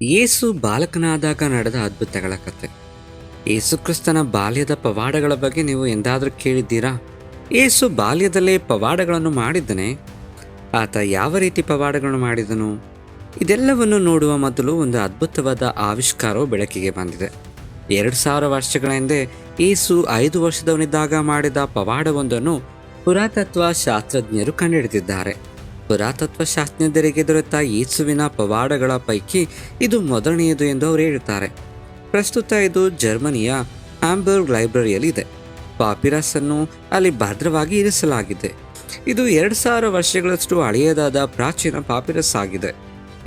ಯೇಸು ಬಾಲಕನಾದಾಗ ನಡೆದ ಅದ್ಭುತಗಳ ಕಥೆ. ಯೇಸುಕ್ರಿಸ್ತನ ಬಾಲ್ಯದ ಪವಾಡಗಳ ಬಗ್ಗೆ ನೀವು ಎಂದಾದರೂ ಕೇಳಿದ್ದೀರಾ? ಯೇಸು ಬಾಲ್ಯದಲ್ಲೇ ಪವಾಡಗಳನ್ನು ಮಾಡಿದ್ದನೇ? ಆತ ಯಾವ ರೀತಿ ಪವಾಡಗಳನ್ನು ಮಾಡಿದನು? ಇದೆಲ್ಲವನ್ನು ನೋಡುವ ಮೊದಲು ಒಂದು ಅದ್ಭುತವಾದ ಆವಿಷ್ಕಾರವು ಬೆಳಕಿಗೆ ಬಂದಿದೆ. 2000 ವರ್ಷಗಳ ಹಿಂದೆ ಯೇಸು 5 ವರ್ಷದವನಿದ್ದಾಗ ಮಾಡಿದ ಪವಾಡವೊಂದನ್ನು ಪುರಾತತ್ವ ಶಾಸ್ತ್ರಜ್ಞರು ಕಂಡುಹಿಡಿದಿದ್ದಾರೆ. ಪುರಾತತ್ವ ಶಾಸ್ತ್ರಜ್ಞರಿಗೆ ದೊರೆತ ಯೇಸುವಿನ ಪವಾಡಗಳ ಪೈಕಿ ಇದು ಮೊದಲನೆಯದು ಎಂದು ಅವರು ಹೇಳುತ್ತಾರೆ. ಪ್ರಸ್ತುತ ಇದು ಜರ್ಮನಿಯ ಹ್ಯಾಂಬರ್ಗ್ ಲೈಬ್ರರಿಯಲ್ಲಿ ಇದೆ. ಪಾಪಿರಸ್ ಅನ್ನು ಅಲ್ಲಿ ಭದ್ರವಾಗಿ ಇರಿಸಲಾಗಿದೆ. ಇದು 2000 ವರ್ಷಗಳಷ್ಟು ಹಳೆಯದಾದ ಪ್ರಾಚೀನ ಪಾಪಿರಸ್ ಆಗಿದೆ.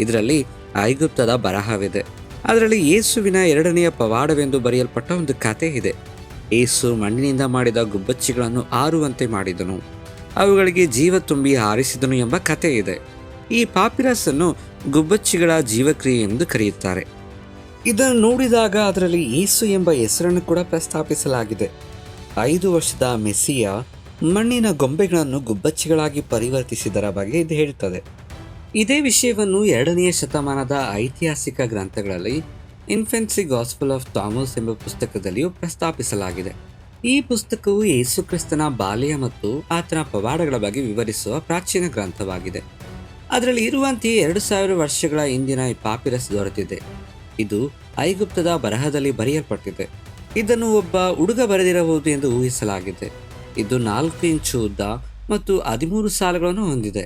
ಇದರಲ್ಲಿ ಐಗುಪ್ತದ ಬರಹವಿದೆ. ಅದರಲ್ಲಿ ಯೇಸುವಿನ 2ನೆಯ ಪವಾಡವೆಂದು ಬರೆಯಲ್ಪಟ್ಟ ಒಂದು ಕಥೆ ಇದೆ. ಯೇಸು ಮಣ್ಣಿನಿಂದ ಮಾಡಿದ ಗುಬ್ಬಚ್ಚಿಗಳನ್ನು ಹಾರುವಂತೆ ಮಾಡಿದನು, ಅವುಗಳಿಗೆ ಜೀವ ತುಂಬಿ ಹಾರಿಸಿದನು ಎಂಬ ಕಥೆ ಇದೆ. ಈ ಪಾಪಿರಸ್ ಅನ್ನು ಗುಬ್ಬಚ್ಚಿಗಳ ಜೀವಕ್ರಿಯೆ ಎಂದು ಕರೆಯುತ್ತಾರೆ. ಇದನ್ನು ನೋಡಿದಾಗ ಅದರಲ್ಲಿ ಯೇಸು ಎಂಬ ಹೆಸರನ್ನು ಕೂಡ ಪ್ರಸ್ತಾಪಿಸಲಾಗಿದೆ. 5 ವರ್ಷದ ಮೆಸ್ಸಿಯ ಮಣ್ಣಿನ ಗೊಂಬೆಗಳನ್ನು ಗುಬ್ಬಚ್ಚಿಗಳಾಗಿ ಪರಿವರ್ತಿಸಿದರ ಬಗ್ಗೆ ಇದು ಹೇಳುತ್ತದೆ. ಇದೇ ವಿಷಯವನ್ನು 2ನೇ ಶತಮಾನದ ಐತಿಹಾಸಿಕ ಗ್ರಂಥಗಳಲ್ಲಿ ಇನ್ಫೆನ್ಸಿ ಗಾಸ್ಪಲ್ ಆಫ್ ಥಾಮಸ್ ಎಂಬ ಪುಸ್ತಕದಲ್ಲಿಯೂ ಪ್ರಸ್ತಾಪಿಸಲಾಗಿದೆ. ಈ ಪುಸ್ತಕವು ಯೇಸುಕ್ರಿಸ್ತನ ಬಾಲ್ಯ ಮತ್ತು ಆತನ ಪವಾಡಗಳ ಬಗ್ಗೆ ವಿವರಿಸುವ ಪ್ರಾಚೀನ ಗ್ರಂಥವಾಗಿದೆ. ಅದರಲ್ಲಿ ಇರುವಂತೆಯೇ 2000 ವರ್ಷಗಳ ಹಿಂದಿನ ಈ ಪಾಪಿರಸ್ ದೊರೆತಿದೆ. ಇದು ಐಗುಪ್ತದ ಬರಹದಲ್ಲಿ ಬರೆಯಲ್ಪಟ್ಟಿದೆ. ಇದನ್ನು ಒಬ್ಬ ಹುಡುಗ ಬರೆದಿರಬಹುದು ಎಂದು ಊಹಿಸಲಾಗಿದೆ. ಇದು 4 ಇಂಚು ಉದ್ದ ಮತ್ತು 13 ಸಾಲುಗಳನ್ನು ಹೊಂದಿದೆ.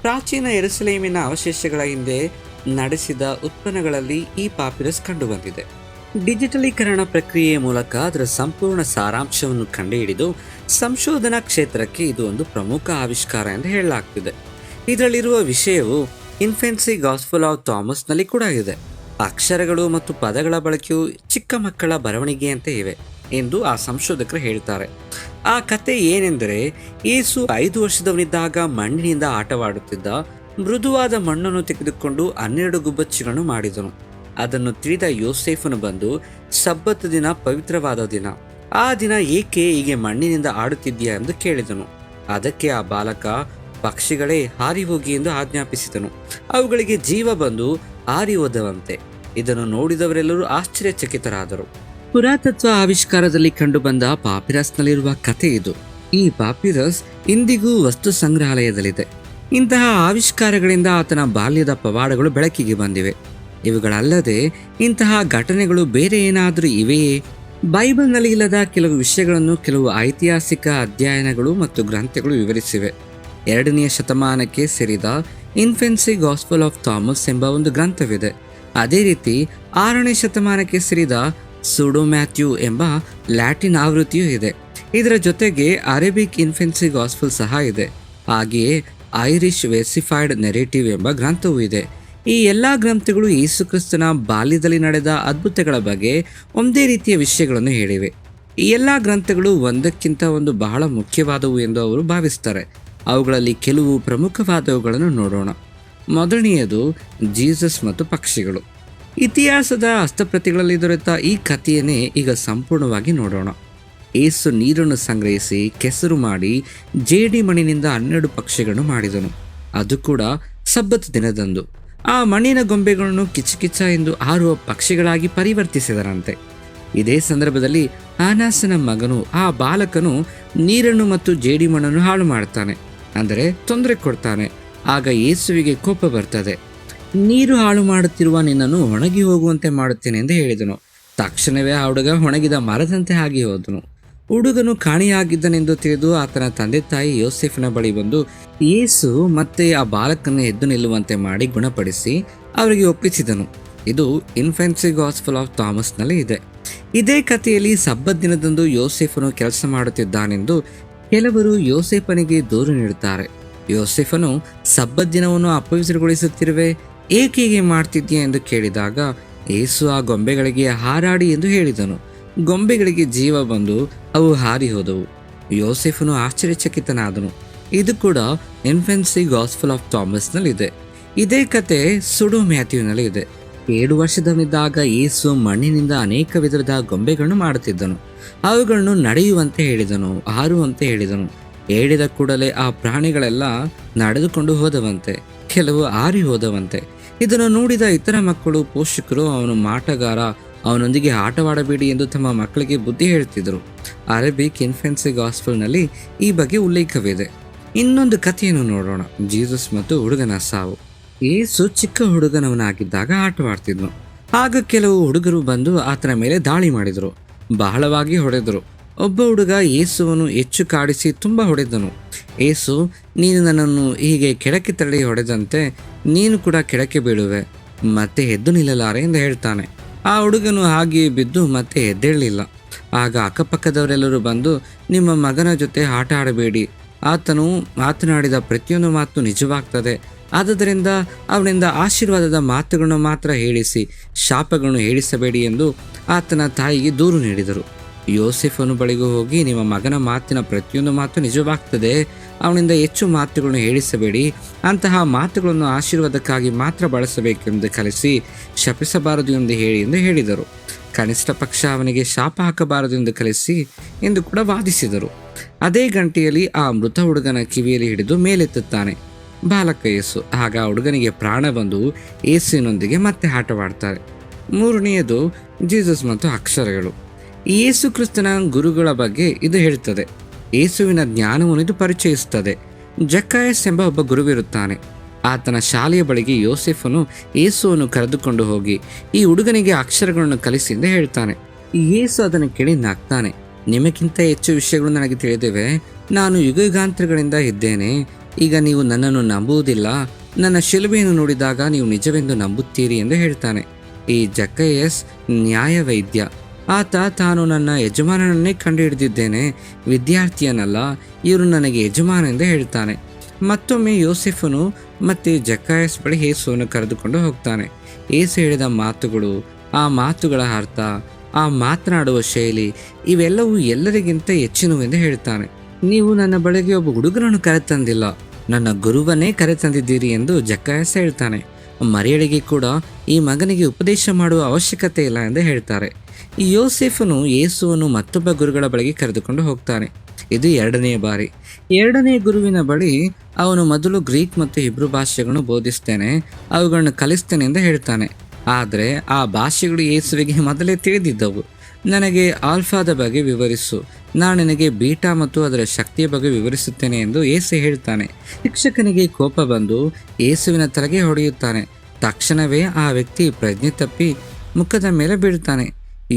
ಪ್ರಾಚೀನ ಯೆರೂಸಲೇಮಿನ ಅವಶೇಷಗಳ ಹಿಂದೆ ನಡೆಸಿದ ಉತ್ಪನ್ನಗಳಲ್ಲಿ ಈ ಪಾಪಿರಸ್ ಕಂಡುಬಂದಿದೆ. ಡಿಜಿಟಲೀಕರಣ ಪ್ರಕ್ರಿಯೆಯ ಮೂಲಕ ಅದರ ಸಂಪೂರ್ಣ ಸಾರಾಂಶವನ್ನು ಕಂಡುಹಿಡಿದು ಸಂಶೋಧನಾ ಕ್ಷೇತ್ರಕ್ಕೆ ಇದು ಒಂದು ಪ್ರಮುಖ ಆವಿಷ್ಕಾರ ಎಂದು ಹೇಳಲಾಗ್ತಿದೆ. ಇದರಲ್ಲಿರುವ ವಿಷಯವು ಇನ್ಫೆನ್ಸಿ ಗಾಸ್ಪಲ್ ಆಫ್ ಥಾಮಸ್ನಲ್ಲಿ ಕೂಡ ಇದೆ. ಅಕ್ಷರಗಳು ಮತ್ತು ಪದಗಳ ಬಳಕೆಯು ಚಿಕ್ಕ ಮಕ್ಕಳ ಬರವಣಿಗೆಯಂತೆ ಇವೆ ಎಂದು ಆ ಸಂಶೋಧಕರು ಹೇಳ್ತಾರೆ. ಆ ಕತೆ ಏನೆಂದರೆ, ಯೇಸು 5 ವರ್ಷದವನಿದ್ದಾಗ ಮಣ್ಣಿನಿಂದ ಆಟವಾಡುತ್ತಿದ್ದ. ಮೃದುವಾದ ಮಣ್ಣನ್ನು ತೆಗೆದುಕೊಂಡು 12 ಗುಬ್ಬಚ್ಚಿಗಳನ್ನು ಮಾಡಿದನು. ಅದನ್ನು ತಿಳಿದ ಯೋಸೇಫನು ಬಂದು, ಸಬ್ಬತ್ ದಿನ ಪವಿತ್ರವಾದ ದಿನ, ಆ ದಿನ ಏಕೆ ಹೀಗೆ ಮಣ್ಣಿನಿಂದ ಆಡುತ್ತಿದ್ದೀಯಾ ಎಂದು ಕೇಳಿದನು. ಅದಕ್ಕೆ ಆ ಬಾಲಕ, ಪಕ್ಷಿಗಳೇ ಹಾರಿ ಹೋಗಿ ಎಂದು ಆಜ್ಞಾಪಿಸಿದನು. ಅವುಗಳಿಗೆ ಜೀವ ಬಂದು ಹಾರಿ ಹೋದವಂತೆ. ಇದನ್ನು ನೋಡಿದವರೆಲ್ಲರೂ ಆಶ್ಚರ್ಯಚಕಿತರಾದರು. ಪುರಾತತ್ವ ಆವಿಷ್ಕಾರದಲ್ಲಿ ಕಂಡುಬಂದ ಪಾಪಿರಸ್ನಲ್ಲಿರುವ ಕಥೆ ಇದು. ಈ ಪಾಪಿರಸ್ ಇಂದಿಗೂ ವಸ್ತು ಸಂಗ್ರಹಾಲಯದಲ್ಲಿದೆ. ಇಂತಹ ಆವಿಷ್ಕಾರಗಳಿಂದ ಆತನ ಬಾಲ್ಯದ ಪವಾಡಗಳು ಬೆಳಕಿಗೆ ಬಂದಿವೆ. ಇವುಗಳಲ್ಲದೆ ಇಂತಹ ಘಟನೆಗಳು ಬೇರೆ ಏನಾದರೂ ಇವೆಯೇ? ಬೈಬಲ್ನಲ್ಲಿ ಇಲ್ಲದ ಕೆಲವು ವಿಷಯಗಳನ್ನು ಕೆಲವು ಐತಿಹಾಸಿಕ ಅಧ್ಯಯನಗಳು ಮತ್ತು ಗ್ರಂಥಗಳು ವಿವರಿಸಿವೆ. 2ನೇ ಶತಮಾನಕ್ಕೆ ಸೇರಿದ ಇನ್ಫೆನ್ಸಿ ಗಾಸ್ಪಲ್ ಆಫ್ ಥಾಮಸ್ ಎಂಬ ಒಂದು ಗ್ರಂಥವಿದೆ. ಅದೇ ರೀತಿ 6ನೇ ಶತಮಾನಕ್ಕೆ ಸೇರಿದ ಸೂಡೋ ಮ್ಯಾಥ್ಯೂ ಎಂಬ ಲ್ಯಾಟಿನ್ ಆವೃತ್ತಿಯೂ ಇದೆ. ಇದರ ಜೊತೆಗೆ ಅರೇಬಿಕ್ ಇನ್ಫೆನ್ಸಿ ಗಾಸ್ಪಲ್ ಸಹ ಇದೆ. ಹಾಗೆಯೇ ಐರಿಷ್ ವೆರ್ಸಿಫೈಡ್ ನೆರೇಟಿವ್ ಎಂಬ ಗ್ರಂಥವೂ ಇದೆ. ಈ ಎಲ್ಲ ಗ್ರಂಥಗಳು ಯೇಸುಕ್ರಿಸ್ತನ ಬಾಲ್ಯದಲ್ಲಿ ನಡೆದ ಅದ್ಭುತಗಳ ಬಗ್ಗೆ ಒಂದೇ ರೀತಿಯ ವಿಷಯಗಳನ್ನು ಹೇಳಿವೆ. ಈ ಎಲ್ಲ ಗ್ರಂಥಗಳು ಒಂದಕ್ಕಿಂತ ಒಂದು ಬಹಳ ಮುಖ್ಯವಾದವು ಎಂದು ಅವರು ಭಾವಿಸ್ತಾರೆ. ಅವುಗಳಲ್ಲಿ ಕೆಲವು ಪ್ರಮುಖವಾದವುಗಳನ್ನು ನೋಡೋಣ. ಮೊದಲನೆಯದು ಜೀಸಸ್ ಮತ್ತು ಪಕ್ಷಿಗಳು. ಇತಿಹಾಸದ ಹಸ್ತಪ್ರತಿಗಳಲ್ಲಿ ದೊರೆತ ಈ ಕಥೆಯನ್ನೇ ಈಗ ಸಂಪೂರ್ಣವಾಗಿ ನೋಡೋಣ. ಯೇಸು ನೀರನ್ನು ಸಂಗ್ರಹಿಸಿ ಕೆಸರು ಮಾಡಿ ಜೇಡಿ ಮಣ್ಣಿನಿಂದ 12 ಪಕ್ಷಿಗಳನ್ನು ಮಾಡಿದನು. ಅದು ಕೂಡ ಸಬ್ಬತ್ ದಿನದಂದು. ಆ ಮಣ್ಣಿನ ಗೊಂಬೆಗಳನ್ನು ಕಿಚಕಿಚ ಎಂದು ಹಾರುವ ಪಕ್ಷಿಗಳಾಗಿ ಪರಿವರ್ತಿಸಿದರಂತೆ. ಇದೇ ಸಂದರ್ಭದಲ್ಲಿ ಆನಾಸನ ಮಗನು, ಆ ಬಾಲಕನು, ನೀರನ್ನು ಮತ್ತು ಜೇಡಿ ಮಣ್ಣನ್ನು ಹಾಳು ಮಾಡ್ತಾನೆ, ಅಂದರೆ ತೊಂದರೆ ಕೊಡ್ತಾನೆ. ಆಗ ಯೇಸುವಿಗೆ ಕೋಪ ಬರ್ತದೆ. ನೀರು ಹಾಳು ಮಾಡುತ್ತಿರುವ ನಿನ್ನನ್ನು ಒಣಗಿ ಹೋಗುವಂತೆ ಮಾಡುತ್ತೇನೆ ಎಂದು ಹೇಳಿದನು. ತಕ್ಷಣವೇ ಆ ಹುಡುಗ ಒಣಗಿದ ಮರದಂತೆ ಆಗಿ ಹೋದನು. ಹುಡುಗನು ಕಾಣೆಯಾಗಿದ್ದನೆಂದು ತಿಳಿದು ಆತನ ತಂದೆ ತಾಯಿ ಯೋಸೇಫನ ಬಳಿ ಬಂದು ಯೇಸು ಮತ್ತೆ ಆ ಬಾಲಕನ್ನು ಎದ್ದು ನಿಲ್ಲುವಂತೆ ಮಾಡಿ ಗುಣಪಡಿಸಿ ಅವರಿಗೆ ಒಪ್ಪಿಸಿದನು. ಇದು ಇನ್ಫೆನ್ಸಿ ಗಾಸ್ಪಲ್ ಆಫ್ ಥಾಮಸ್ನಲ್ಲಿ ಇದೆ. ಇದೇ ಕಥೆಯಲ್ಲಿ ಸಬ್ಬತ್ ದಿನದಂದು ಯೋಸೇಫನು ಕೆಲಸ ಮಾಡುತ್ತಿದ್ದಾನೆಂದು ಕೆಲವರು ಯೋಸೇಫನಿಗೆ ದೂರು ನೀಡುತ್ತಾರೆ. ಯೋಸೇಫನು ಸಬ್ಬತ್ ದಿನವನ್ನು ಅಪವಿತ್ರಗೊಳಿಸುತ್ತಿರುವೆ, ಏಕೆ ಹೀಗೆ ಮಾಡ್ತಿದ್ದೀಯ ಎಂದು ಕೇಳಿದಾಗ ಯೇಸು ಆ ಗೊಂಬೆಗಳಿಗೆ ಹಾರಾಡಿ ಎಂದು ಹೇಳಿದನು. ಗೊಂಬೆಗಳಿಗೆ ಜೀವ ಬಂದು ಅವು ಹಾರಿ ಹೋದವು. ಯೋಸೇಫನು ಆಶ್ಚರ್ಯಚಕಿತನಾದನು. ಇದು ಕೂಡ ಇನ್ಫೆನ್ಸಿ ಗಾಸ್ಪಲ್ ಆಫ್ ಥಾಮಸ್ನಲ್ಲಿದೆ. ಇದೇ ಕತೆ ಸುಡೋ ಮ್ಯಾಥ್ಯೂನಲ್ಲಿ ಇದೆ. 7 ವರ್ಷದವನಿದ್ದಾಗ ಯೇಸು ಮಣ್ಣಿನಿಂದ ಅನೇಕ ವಿಧದ ಗೊಂಬೆಗಳನ್ನು ಮಾಡುತ್ತಿದ್ದನು. ಅವುಗಳನ್ನು ನಡೆಯುವಂತೆ ಹೇಳಿದನು, ಹಾರುವಂತೆ ಹೇಳಿದನು. ಹೇಳಿದ ಕೂಡಲೇ ಆ ಪ್ರಾಣಿಗಳೆಲ್ಲ ನಡೆದುಕೊಂಡು ಹೋದವಂತೆ, ಕೆಲವು ಹಾರಿ ಹೋದವಂತೆ. ಇದನ್ನು ನೋಡಿದ ಇತರ ಮಕ್ಕಳು ಪೋಷಕರು ಅವನು ಮಾಟಗಾರ, ಅವನೊಂದಿಗೆ ಆಟವಾಡಬೇಡಿ ಎಂದು ತಮ್ಮ ಮಕ್ಕಳಿಗೆ ಬುದ್ಧಿ ಹೇಳ್ತಿದ್ರು. ಅರೇಬಿಕ್ ಇನ್ಫೆನ್ಸಿ ಗಾಸ್ಪಲ್ನಲ್ಲಿ ಈ ಬಗ್ಗೆ ಉಲ್ಲೇಖವಿದೆ. ಇನ್ನೊಂದು ಕಥೆಯನ್ನು ನೋಡೋಣ, ಜೀಸಸ್ ಮತ್ತು ಹುಡುಗನ ಸಾವು. ಯೇಸು ಚಿಕ್ಕ ಹುಡುಗನವನಾಗಿದ್ದಾಗ ಆಟವಾಡ್ತಿದ್ನು. ಆಗ ಕೆಲವು ಹುಡುಗರು ಬಂದು ಆತನ ಮೇಲೆ ದಾಳಿ ಮಾಡಿದರು, ಬಹಳವಾಗಿ ಹೊಡೆದರು. ಒಬ್ಬ ಹುಡುಗ ಯೇಸುವನ್ನು ಹೆಚ್ಚು ಕಾಡಿಸಿ ತುಂಬ ಹೊಡೆದನು. ಯೇಸು, ನೀನು ನನ್ನನ್ನು ಹೀಗೆ ಕೆಳಕ್ಕೆ ತಳ್ಳಿ ಹೊಡೆದಂತೆ ನೀನು ಕೂಡ ಕೆಳಕ್ಕೆ ಬೀಳುವೆ, ಮತ್ತೆ ಎದ್ದು ನಿಲ್ಲಲಾರೆ ಎಂದು ಹೇಳ್ತಾನೆ. ಆ ಹುಡುಗನು ಹಾಗೆಯೇ ಬಿದ್ದು ಮತ್ತೆ ಎದ್ದೇಳಲಿಲ್ಲ. ಆಗ ಅಕ್ಕಪಕ್ಕದವರೆಲ್ಲರೂ ಬಂದು, ನಿಮ್ಮ ಮಗನ ಜೊತೆ ಆಟ ಆಡಬೇಡಿ, ಆತನು ಮಾತನಾಡಿದ ಪ್ರತಿಯೊಂದು ಮಾತು ನಿಜವಾಗ್ತದೆ, ಆದುದರಿಂದ ಅವನಿಂದ ಆಶೀರ್ವಾದದ ಮಾತುಗಳನ್ನು ಮಾತ್ರ ಹೇಳಿಸಿ ಶಾಪಗಳನ್ನು ಹೇಳಿಸಬೇಡಿ ಎಂದು ಆತನ ತಾಯಿಗೆ ದೂರು ನೀಡಿದರು. ಯೋಸೇಫನ ಬಳಿಗೂ ಹೋಗಿ, ನಿಮ್ಮ ಮಗನ ಮಾತಿನ ಪ್ರತಿಯೊಂದು ಮಾತು ನಿಜವಾಗ್ತದೆ, ಅವನಿಂದ ಹೆಚ್ಚು ಮಾತುಗಳನ್ನು ಹೇಳಿಸಬೇಡಿ, ಅಂತಹ ಮಾತುಗಳನ್ನು ಆಶೀರ್ವಾದಕ್ಕಾಗಿ ಮಾತ್ರ ಬಳಸಬೇಕೆಂದು ಕಲಿಸಿ ಶಪಿಸಬಾರದು ಎಂದು ಹೇಳಿದರು. ಕನಿಷ್ಠ ಪಕ್ಷ ಅವನಿಗೆ ಶಾಪ ಹಾಕಬಾರದು ಎಂದು ಕಲಿಸಿ ಎಂದು ಕೂಡ ವಾದಿಸಿದರು. ಅದೇ ಗಂಟೆಯಲ್ಲಿ ಆ ಮೃತ ಹುಡುಗನ ಕಿವಿಯಲ್ಲಿ ಹಿಡಿದು ಮೇಲೆತ್ತುತ್ತಾನೆ ಬಾಲಕ ಯೇಸು. ಆಗ ಆ ಹುಡುಗನಿಗೆ ಪ್ರಾಣ ಬಂದು ಯೇಸುವಿನೊಂದಿಗೆ ಮತ್ತೆ ಆಟವಾಡ್ತಾರೆ. ಮೂರನೆಯದು ಜೀಸಸ್ ಮತ್ತು ಅಕ್ಷರಗಳು. ಯೇಸು ಕ್ರಿಸ್ತನ ಗುರುಗಳ ಬಗ್ಗೆ ಇದು ಹೇಳುತ್ತದೆ. ಯೇಸುವಿನ ಜ್ಞಾನವನ್ನು ಇದು ಪರಿಚಯಿಸುತ್ತದೆ. ಜಕ್ಕಾಯಸ್ ಎಂಬ ಒಬ್ಬ ಗುರುವಿರುತ್ತಾನೆ. ಆತನ ಶಾಲೆಯ ಬಳಿಗೆ ಯೋಸೇಫನು ಯೇಸುವನ್ನು ಕರೆದುಕೊಂಡು ಹೋಗಿ ಈ ಹುಡುಗನಿಗೆ ಅಕ್ಷರಗಳನ್ನು ಕಲಿಸಿ ಎಂದು ಹೇಳ್ತಾನೆ. ಯೇಸು ಅದನ್ನು ಕೇಳಿ ನಗ್ತಾನೆ. ನಿಮಗಿಂತ ಹೆಚ್ಚು ವಿಷಯಗಳು ನನಗೆ ತಿಳಿದಿವೆ. ನಾನು ಯುಗಾಂತರಗಳಿಂದ ಇದ್ದೇನೆ. ಈಗ ನೀವು ನನ್ನನ್ನು ನಂಬುವುದಿಲ್ಲ, ನನ್ನ ಶಿಲುಬೆಯನ್ನು ನೋಡಿದಾಗ ನೀವು ನಿಜವೆಂದು ನಂಬುತ್ತೀರಿ ಎಂದು ಹೇಳ್ತಾನೆ. ಈ ಜಕ್ಕಯಸ್ ನ್ಯಾಯವೈದ್ಯ. ಆತ ತಾನು ನನ್ನ ಯಜಮಾನನನ್ನೇ ಕಂಡುಹಿಡಿದಿದ್ದೇನೆ, ವಿದ್ಯಾರ್ಥಿಯನ್ನಲ್ಲ, ಇವರು ನನಗೆ ಯಜಮಾನ ಎಂದು ಹೇಳ್ತಾನೆ. ಮತ್ತೊಮ್ಮೆ ಯೋಸೆಫನು ಮತ್ತೆ ಜಕ್ಕಾಯಸ್ ಬಳಿ ಯೇಸುವನ್ನು ಕರೆದುಕೊಂಡು ಹೋಗ್ತಾನೆ. ಯೇಸು ಹೇಳಿದ ಮಾತುಗಳು, ಆ ಮಾತುಗಳ ಅರ್ಥ, ಆ ಮಾತನಾಡುವ ಶೈಲಿ ಇವೆಲ್ಲವೂ ಎಲ್ಲರಿಗಿಂತ ಹೆಚ್ಚಿನವೆಂದು ಹೇಳ್ತಾನೆ. ನೀವು ನನ್ನ ಬಳಿಗೆ ಒಬ್ಬ ಹುಡುಗನನ್ನು ಕರೆತಂದಿಲ್ಲ, ನನ್ನ ಗುರುವನ್ನೇ ಕರೆತಂದಿದ್ದೀರಿ ಎಂದು ಜಕ್ಕಾಯಸ್ ಹೇಳ್ತಾನೆ. ಮರಿಯಳಿಗೆ ಕೂಡ ಈ ಮಗನಿಗೆ ಉಪದೇಶ ಮಾಡುವ ಅವಶ್ಯಕತೆ ಇಲ್ಲ ಎಂದು ಹೇಳ್ತಾರೆ. ಈ ಯೋಸೇಫನು ಯೇಸುವನ್ನು ಮತ್ತೊಬ್ಬ ಗುರುಗಳ ಬಳಿಗೆ ಕರೆದುಕೊಂಡು ಹೋಗ್ತಾನೆ. ಇದು ಎರಡನೆಯ ಬಾರಿ. ಎರಡನೇ ಗುರುವಿನ ಬಳಿ ಅವನು ಮೊದಲು ಗ್ರೀಕ್ ಮತ್ತು ಹಿಬ್ರು ಭಾಷೆಗಳನ್ನು ಬೋಧಿಸ್ತೇನೆ, ಅವುಗಳನ್ನು ಕಲಿಸ್ತೇನೆ ಎಂದು ಹೇಳ್ತಾನೆ. ಆದರೆ ಆ ಭಾಷೆಗಳು ಯೇಸುವಿಗೆ ಮೊದಲೇ ತಿಳಿದಿದ್ದವು. ನನಗೆ ಆಲ್ಫಾದ ಬಗ್ಗೆ ವಿವರಿಸು, ನಾನು ನಿನಗೆ ಬೀಟಾ ಮತ್ತು ಅದರ ಶಕ್ತಿಯ ಬಗ್ಗೆ ವಿವರಿಸುತ್ತೇನೆ ಎಂದು ಯೇಸು ಹೇಳ್ತಾನೆ. ಶಿಕ್ಷಕನಿಗೆ ಕೋಪ ಬಂದು ಯೇಸುವಿನ ತಲೆಗೆ ಹೊಡೆಯುತ್ತಾನೆ. ತಕ್ಷಣವೇ ಆ ವ್ಯಕ್ತಿ ಪ್ರಜ್ಞೆ ತಪ್ಪಿ ಮುಖದ ಮೇಲೆ ಬೀಳ್ತಾನೆ.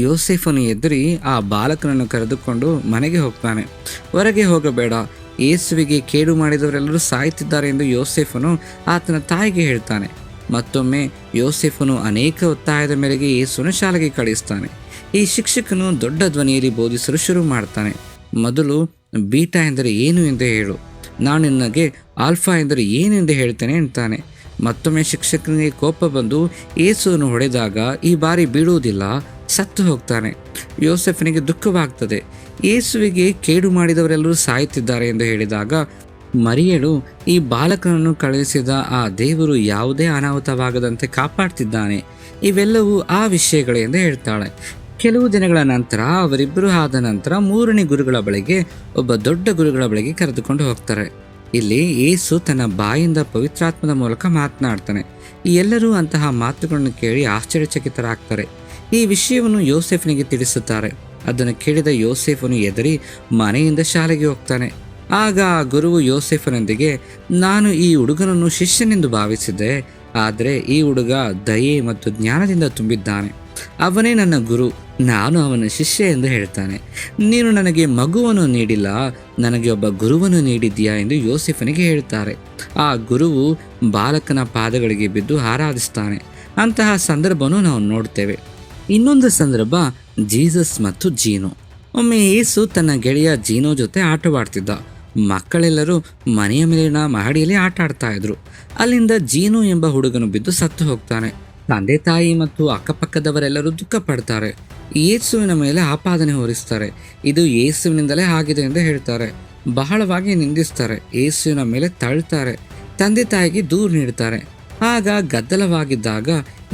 ಯೋಸೇಫನು ಎದುರಿ ಆ ಬಾಲಕನನ್ನು ಕರೆದುಕೊಂಡು ಮನೆಗೆ ಹೋಗ್ತಾನೆ. ಹೊರಗೆ ಹೋಗಬೇಡ, ಯೇಸುವಿಗೆ ಕೇಡು ಮಾಡಿದವರೆಲ್ಲರೂ ಸಾಯ್ತಿದ್ದಾರೆ ಎಂದು ಯೋಸೇಫನು ಆತನ ತಾಯಿಗೆ ಹೇಳ್ತಾನೆ. ಮತ್ತೊಮ್ಮೆ ಯೋಸೇಫನು ಅನೇಕ ಒತ್ತಾಯದ ಮೇರೆಗೆ ಯೇಸುವನ್ನು ಶಾಲೆಗೆ ಕಳಿಸ್ತಾನೆ. ಈ ಶಿಕ್ಷಕನು ದೊಡ್ಡ ಧ್ವನಿಯಲ್ಲಿ ಬೋಧಿಸಲು ಶುರು ಮಾಡ್ತಾನೆ. ಮೊದಲು ಬೀಟಾ ಎಂದರೆ ಏನು ಎಂದು ಹೇಳು, ನಾನು ನಿನಗೆ ಆಲ್ಫಾ ಎಂದರೆ ಏನು ಎಂದು ಹೇಳ್ತೇನೆ ಅಂತಾನೆ. ಮತ್ತೊಮ್ಮೆ ಶಿಕ್ಷಕನಿಗೆ ಕೋಪ ಬಂದು ಯೇಸುವನ್ನು ಹೊಡೆದಾಗ ಈ ಬಾರಿ ಬೀಳುವುದಿಲ್ಲ, ಸತ್ತು ಹೋಗ್ತಾನೆ. ಯೋಸೆಫನಿಗೆ ದುಃಖವಾಗ್ತದೆ. ಯೇಸುವಿಗೆ ಕೇಡು ಮಾಡಿದವರೆಲ್ಲರೂ ಸಾಯುತ್ತಿದ್ದಾರೆ ಎಂದು ಹೇಳಿದಾಗ ಮರಿಯಳು ಈ ಬಾಲಕನನ್ನು ಕಳುಹಿಸಿದ ಆ ದೇವರು ಯಾವುದೇ ಅನಾಹುತವಾಗದಂತೆ ಕಾಪಾಡ್ತಿದ್ದಾನೆ, ಇವೆಲ್ಲವೂ ಆ ವಿಷಯಗಳೇ ಎಂದು ಹೇಳ್ತಾಳೆ. ಕೆಲವು ದಿನಗಳ ನಂತರ ಅವರಿಬ್ಬರು ಆದ ನಂತರ ಮೂರನೇ ಗುರುಗಳ ಬಳಿಗೆ, ಒಬ್ಬ ದೊಡ್ಡ ಗುರುಗಳ ಬಳಿಗೆ ಕರೆದುಕೊಂಡು ಹೋಗ್ತಾರೆ. ಇಲ್ಲಿ ಯೇಸು ತನ್ನ ಬಾಯಿಂದ ಪವಿತ್ರಾತ್ಮದ ಮೂಲಕ ಮಾತನಾಡ್ತಾನೆ. ಈ ಎಲ್ಲರೂ ಅಂತಹ ಮಾತುಗಳನ್ನು ಕೇಳಿ ಆಶ್ಚರ್ಯಚಕಿತರಾಗ್ತಾರೆ. ಈ ವಿಷಯವನ್ನು ಯೋಸೆಫನಿಗೆ ತಿಳಿಸುತ್ತಾರೆ. ಅದನ್ನು ಕೇಳಿದ ಯೋಸೆಫನು ಎದರಿ ಮನೆಯಿಂದ ಶಾಲೆಗೆ ಹೋಗ್ತಾನೆ. ಆಗ ಆ ಗುರುವು ಯೋಸೆಫನೊಂದಿಗೆ, ನಾನು ಈ ಹುಡುಗನನ್ನು ಶಿಷ್ಯನೆಂದು ಭಾವಿಸಿದ್ದೆ, ಆದರೆ ಈ ಹುಡುಗ ದಯೆ ಮತ್ತು ಜ್ಞಾನದಿಂದ ತುಂಬಿದ್ದಾನೆ. ಅವನೇ ನನ್ನ ಗುರು, ನಾನು ಅವನ ಶಿಷ್ಯ ಎಂದು ಹೇಳ್ತಾನೆ. ನೀನು ನನಗೆ ಮಗುವನ್ನು ನೀಡಿಲ್ಲ, ನನಗೆ ಒಬ್ಬ ಗುರುವನ್ನು ನೀಡಿದ್ದೀಯಾ ಎಂದು ಯೋಸೆಫನಿಗೆ ಹೇಳ್ತಾರೆ. ಆ ಗುರುವು ಬಾಲಕನ ಪಾದಗಳಿಗೆ ಬಿದ್ದು ಆರಾಧಿಸ್ತಾನೆ. ಅಂತಹ ಸಂದರ್ಭವನ್ನು ನಾವು ನೋಡ್ತೇವೆ. ಇನ್ನೊಂದು ಸಂದರ್ಭ ಜೀಸಸ್ ಮತ್ತು ಜೀನೋ. ಒಮ್ಮೆ ಯೇಸು ತನ್ನ ಗೆಳೆಯ ಜೀನೋ ಜೊತೆ ಆಟವಾಡ್ತಿದ್ದ. ಮಕ್ಕಳೆಲ್ಲರೂ ಮನೆಯ ಮೇಲಿನ ಮಹಡಿಯಲ್ಲಿ ಆಟ ಆಡ್ತಾ ಇದ್ರು. ಅಲ್ಲಿಂದ ಜೀನೋ ಎಂಬ ಹುಡುಗನು ಬಿದ್ದು ಸತ್ತು ಹೋಗ್ತಾನೆ. ತಂದೆ ತಾಯಿ ಮತ್ತು ಅಕ್ಕಪಕ್ಕದವರೆಲ್ಲರೂ ದುಃಖ ಪಡ್ತಾರೆ. ಯೇಸುವಿನ ಮೇಲೆ ಆಪಾದನೆ ಹೊರಿಸ್ತಾರೆ. ಇದು ಯೇಸುವಿನಿಂದಲೇ ಆಗಿದೆ ಎಂದು ಹೇಳ್ತಾರೆ. ಬಹಳವಾಗಿ ನಿಂದಿಸ್ತಾರೆ. ಯೇಸುವಿನ ಮೇಲೆ ತಳ್ತಾರೆ. ತಂದೆ ತಾಯಿಗೆ ದೂರು ನೀಡ್ತಾರೆ. ಆಗ ಗದ್ದಲವಾಗಿದ್ದಾಗ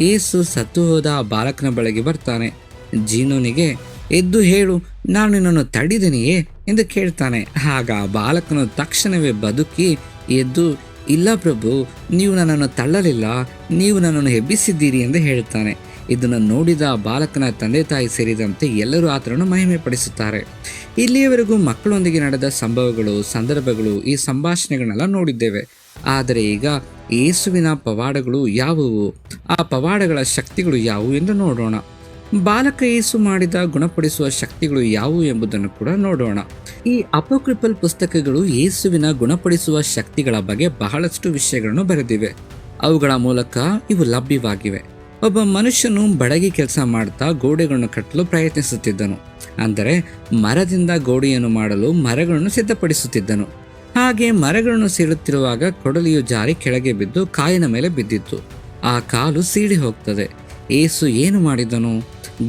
ಯೇಸು ಸತ್ತು ಹೋದ ಆ ಬಾಲಕನ ಬಳಿಗೆ ಬರ್ತಾನೆ. ಜೀನೋನಿಗೆ, ಎದ್ದು ಹೇಳು, ನಾನು ನಿನ್ನನ್ನು ತಡೆದಿದೆಯೇ ಎಂದು ಕೇಳ್ತಾನೆ. ಆಗ ಆ ಬಾಲಕನು ತಕ್ಷಣವೇ ಬದುಕಿ ಎದ್ದು ಇಲ್ಲ ಪ್ರಭು, ನೀವು ನನ್ನನ್ನು ತಳ್ಳಲಿಲ್ಲ, ನೀವು ನನ್ನನ್ನು ಎಬ್ಬಿಸಿದ್ದೀರಿ ಎಂದು ಹೇಳ್ತಾನೆ. ಇದನ್ನು ನೋಡಿದ ಆ ಬಾಲಕನ ತಂದೆ ತಾಯಿ ಸೇರಿದಂತೆ ಎಲ್ಲರೂ ಆತನನ್ನು ಮಹಿಮೆ ಪಡಿಸುತ್ತಾರೆ. ಇಲ್ಲಿಯವರೆಗೂ ಮಕ್ಕಳೊಂದಿಗೆ ನಡೆದ ಸಂಭವಗಳು, ಸಂದರ್ಭಗಳು, ಈ ಸಂಭಾಷಣೆಗಳನ್ನೆಲ್ಲ ನೋಡಿದ್ದೇವೆ. ಆದರೆ ಈಗ ಯೇಸುವಿನ ಪವಾಡಗಳು ಯಾವುವು, ಆ ಪವಾಡಗಳ ಶಕ್ತಿಗಳು ಯಾವುವು ಎಂದು ನೋಡೋಣ. ಬಾಲಕ ಯೇಸು ಮಾಡಿದ ಗುಣಪಡಿಸುವ ಶಕ್ತಿಗಳು ಯಾವುವು ಎಂಬುದನ್ನು ಕೂಡ ನೋಡೋಣ. ಈ ಅಪೋಕ್ರಿಫಲ್ ಪುಸ್ತಕಗಳು ಯೇಸುವಿನ ಗುಣಪಡಿಸುವ ಶಕ್ತಿಗಳ ಬಗ್ಗೆ ಬಹಳಷ್ಟು ವಿಷಯಗಳನ್ನು ಬರೆದಿವೆ. ಅವುಗಳ ಮೂಲಕ ಇವು ಲಭ್ಯವಾಗಿವೆ. ಒಬ್ಬ ಮನುಷ್ಯನು ಬಡಗಿ ಕೆಲಸ ಮಾಡ್ತಾ ಗೋಡೆಗಳನ್ನು ಕಟ್ಟಲು ಪ್ರಯತ್ನಿಸುತ್ತಿದ್ದನು. ಅಂದರೆ ಮರದಿಂದ ಗೋಡೆಯನ್ನು ಮಾಡಲು ಮರಗಳನ್ನು ಸಿದ್ಧಪಡಿಸುತ್ತಿದ್ದನು. ಹಾಗೆ ಮರಗಳನ್ನು ಸೀಳುತ್ತಿರುವಾಗ ಕೊಡಲಿಯು ಜಾರಿ ಕೆಳಗೆ ಬಿದ್ದು ಕಾಯಿನ ಮೇಲೆ ಬಿದ್ದಿತ್ತು. ಆ ಕಾಲು ಸೀಳಿ ಹೋಗ್ತದೆ. ಯೇಸು ಏನು ಮಾಡಿದನು?